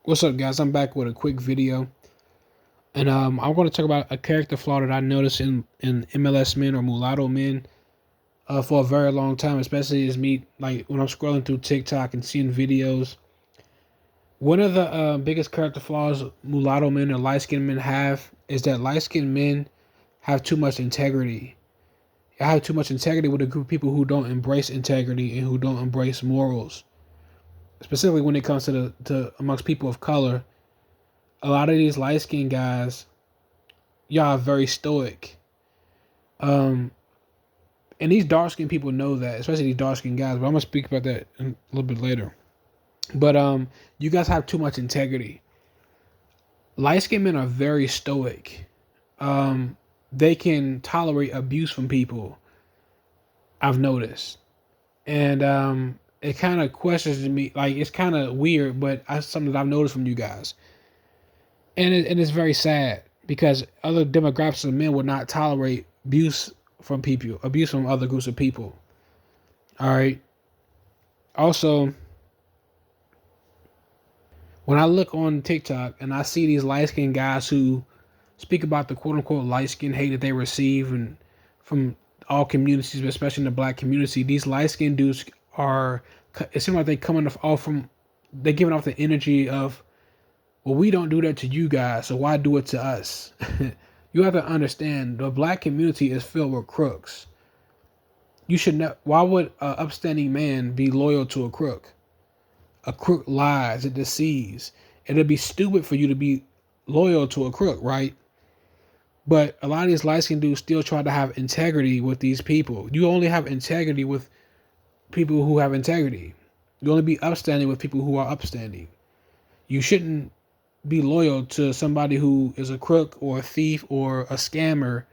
What's up, guys? I'm back with a quick video, and I'm going to talk about a character flaw that I noticed in MLS men or mulatto men for a very long time, especially as me like when I'm scrolling through TikTok and seeing videos. One of the biggest character flaws mulatto men or light skinned men have is that light skinned men have too much integrity. I have too much integrity with a group of people who don't embrace integrity and who don't embrace morals, specifically when it comes to to amongst people of color. A lot of these light skinned guys, y'all are very stoic. Um, and these dark skinned people know that, especially these dark skinned guys. But I'm gonna speak about that a little bit later. But you guys have too much integrity. Light skinned men are very stoic. They can tolerate abuse from people. I've noticed, and it kind of questions me. Like it's kind of weird, but that's something that I've noticed from you guys, and it's very sad because other demographics of men would not tolerate abuse from other groups of people. All right. Also, when I look on TikTok and I see these light skinned guys who speak about the quote unquote light skin hate that they receive and from all communities, but especially in the black community, these light skinned dudes are. It seems like they coming off from. They're giving off the energy of, well, we don't do that to you guys, so why do it to us? You have to understand the black community is filled with crooks. You should not. Why would an upstanding man be loyal to a crook? A crook lies, it deceives. It'd be stupid for you to be loyal to a crook, right? But a lot of these light skinned dudes still try to have integrity with these people. You only have integrity with people who have integrity. You only be upstanding with people who are upstanding. You shouldn't be loyal to somebody who is a crook or a thief or a scammer.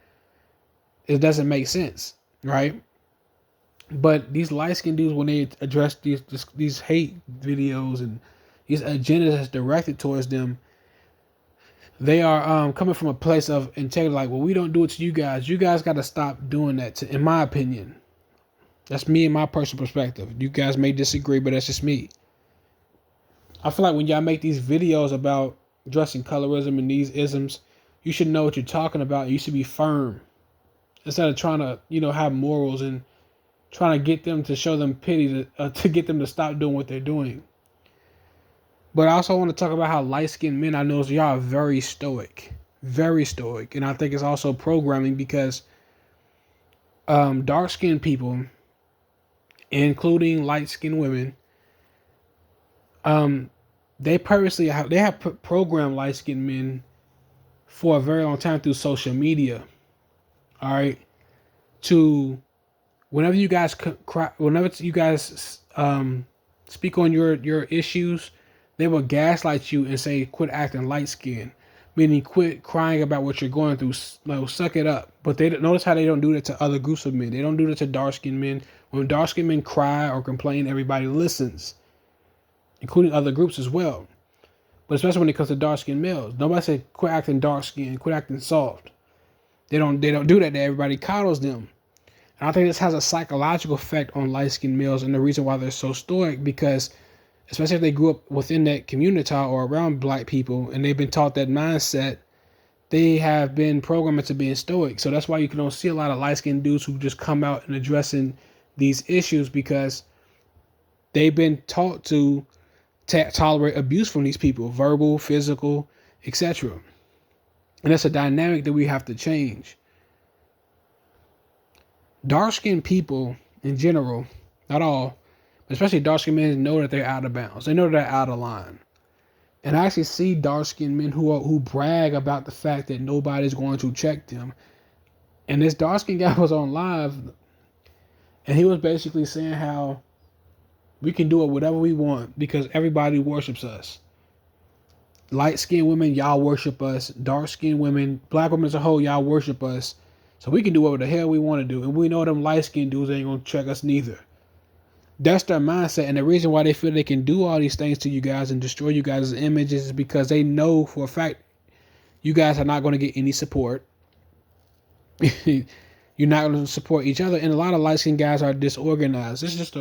It doesn't make sense, right? But these light skinned dudes, when they address these hate videos and these agendas that's directed towards them, they are coming from a place of integrity. Like, well, we don't do it to you guys. You guys got to stop doing that. In my opinion, that's me and my personal perspective. You guys may disagree, but that's just me. I feel like when y'all make these videos about addressing colorism and these isms, you should know what you're talking about. You should be firm instead of trying to, have morals and trying to get them to show them pity to get them to stop doing what they're doing. But I also want to talk about how light-skinned men, I know y'all are very stoic, and I think it's also programming because dark-skinned people, including light-skinned women, they purposely have programmed light-skinned men for a very long time through social media. All right, to whenever you guys speak on your issues, they will gaslight you and say, "Quit acting light skinned," meaning quit crying about what you're going through. Suck it up. But they notice how they don't do that to other groups of men. They don't do that to dark skinned men. When dark skinned men cry or complain, everybody listens, including other groups as well. But especially when it comes to dark skinned males, nobody said quit acting dark skinned, quit acting soft. They don't do that. Everybody coddles them. And I think this has a psychological effect on light-skinned males, and the reason why they're so stoic, because especially if they grew up within that community or around black people and they've been taught that mindset, they have been programmed into being stoic. So that's why you can don't see a lot of light-skinned dudes who just come out and addressing these issues, because they've been taught to tolerate abuse from these people, verbal, physical, etc. And that's a dynamic that we have to change. Dark-skinned people in general, not all, but especially dark-skinned men, know that they're out of bounds. They know they're out of line. And I actually see dark-skinned men who brag about the fact that nobody's going to check them. And this dark-skinned guy was on live, and he was basically saying how we can do it whatever we want because everybody worships us. Light-skinned women, y'all worship us. Dark-skinned women, black women as a whole, y'all worship us. So we can do whatever the hell we want to do. And we know them light-skinned dudes ain't going to check us neither. That's their mindset. And the reason why they feel they can do all these things to you guys and destroy you guys' images is because they know for a fact you guys are not going to get any support. You're not going to support each other. And a lot of light-skinned guys are disorganized. This is just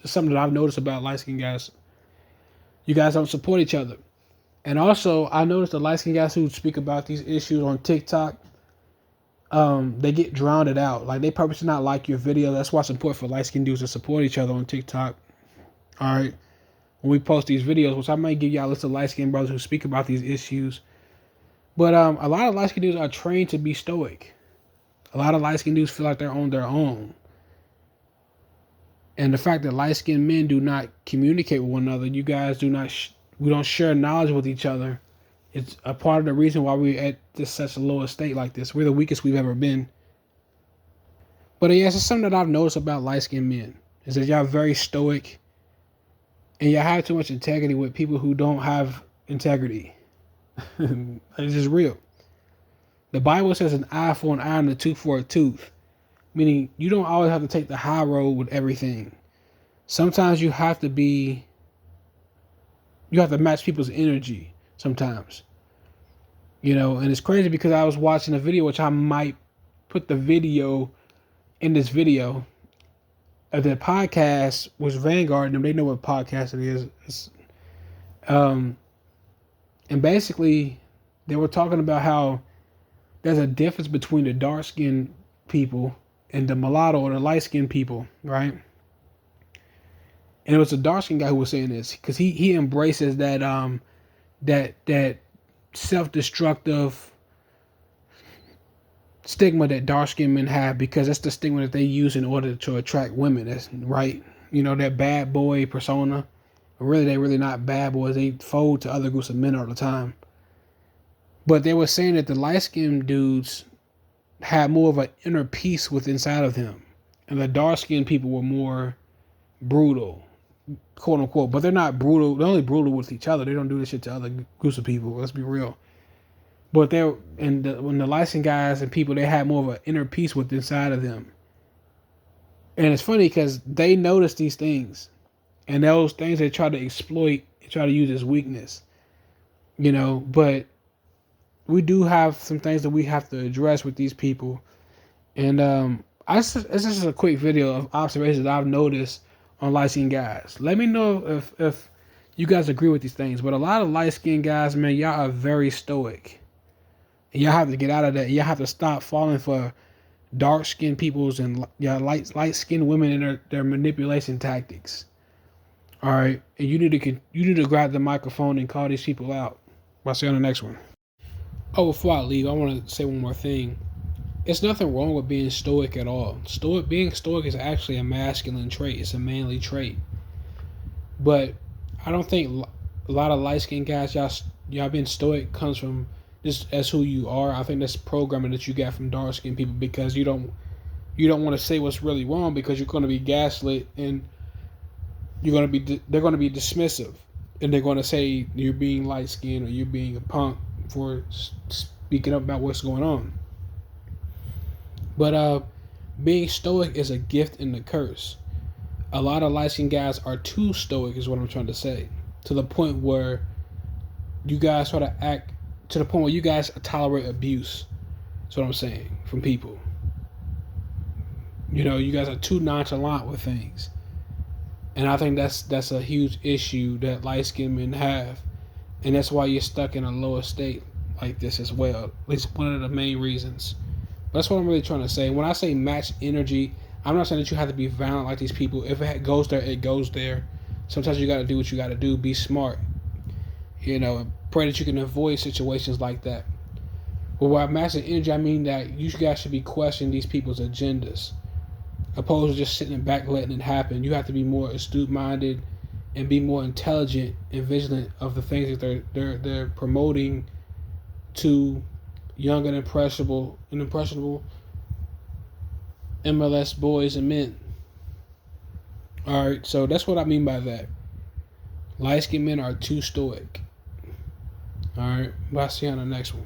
something that I've noticed about light-skinned guys. You guys don't support each other. And also, I noticed the light skinned guys who speak about these issues on TikTok, they get drowned out. Like they purposely not like your video. That's why it's important for light skinned dudes to support each other on TikTok. All right. When we post these videos, which I might give y'all a list of light skinned brothers who speak about these issues. But a lot of light skinned dudes are trained to be stoic. A lot of light skinned dudes feel like they're on their own. And the fact that light skinned men do not communicate with one another, you guys do not, we don't share knowledge with each other. It's a part of the reason why we're at this such a low state like this. We're the weakest we've ever been. But yes, it's something that I've noticed about light skinned men is that y'all very stoic and y'all have too much integrity with people who don't have integrity. It's just real. The Bible says an eye for an eye and a tooth for a tooth. Meaning you don't always have to take the high road with everything. Sometimes you have to match people's energy sometimes. And it's crazy because I was watching a video, which I might put the video in this video. The podcast was Vanguard, and they know what podcast it is. And basically, they were talking about how there's a difference between the dark-skinned people and the mulatto or the light-skinned people, right? And it was a dark-skinned guy who was saying this because he embraces that that self-destructive stigma that dark-skinned men have, because that's the stigma that they use in order to attract women. That's right. That bad boy persona. Really, they're really not bad boys. They fold to other groups of men all the time. But they were saying that the light-skinned dudes had more of an inner peace within inside of them. And the dark-skinned people were more brutal, quote unquote. But they're not brutal. They're only brutal with each other. They don't do this shit to other groups of people. Let's be real. But when the light-skinned guys and people, they had more of an inner peace within inside of them. And it's funny because they notice these things. And those things they try to exploit and try to use as weakness. But we do have some things that we have to address with these people. And it's just a quick video of observations that I've noticed on light-skinned guys. Let me know if you guys agree with these things. But a lot of light-skinned guys, man, y'all are very stoic. And y'all have to get out of that. Y'all have to stop falling for dark-skinned people's and light-skinned women and their manipulation tactics. All right, and you need to grab the microphone and call these people out. I'll see you on the next one. Oh, before I leave, I want to say one more thing. It's nothing wrong with being stoic at all. Being stoic is actually a masculine trait. It's a manly trait. But I don't think a lot of light-skinned guys, y'all being stoic comes from just as who you are. I think that's programming that you got from dark-skinned people, because you don't want to say what's really wrong, because you're going to be gaslit and they're going to be dismissive, and they're going to say you're being light-skinned or you're being a punk for speaking up about what's going on. But being stoic is a gift and a curse. A lot of light-skinned guys are too stoic, is what I'm trying to say, to the point where you guys sort of act to the point where you guys tolerate abuse. That's what I'm saying, from people. You guys are too nonchalant with things. And I think that's a huge issue that light-skinned men have. And that's why you're stuck in a lower state like this as well. At least one of the main reasons. But that's what I'm really trying to say. When I say match energy, I'm not saying that you have to be violent like these people. If it goes there, it goes there. Sometimes you got to do what you got to do. Be smart. And pray that you can avoid situations like that. But by matching energy, I mean that you guys should be questioning these people's agendas, opposed to just sitting back letting it happen. You have to be more astute-minded and be more intelligent and vigilant of the things that they're promoting to young and impressionable MLS boys and men. All right, so that's what I mean by that. Light-skinned men are too stoic. All right, I'll see you on the next one.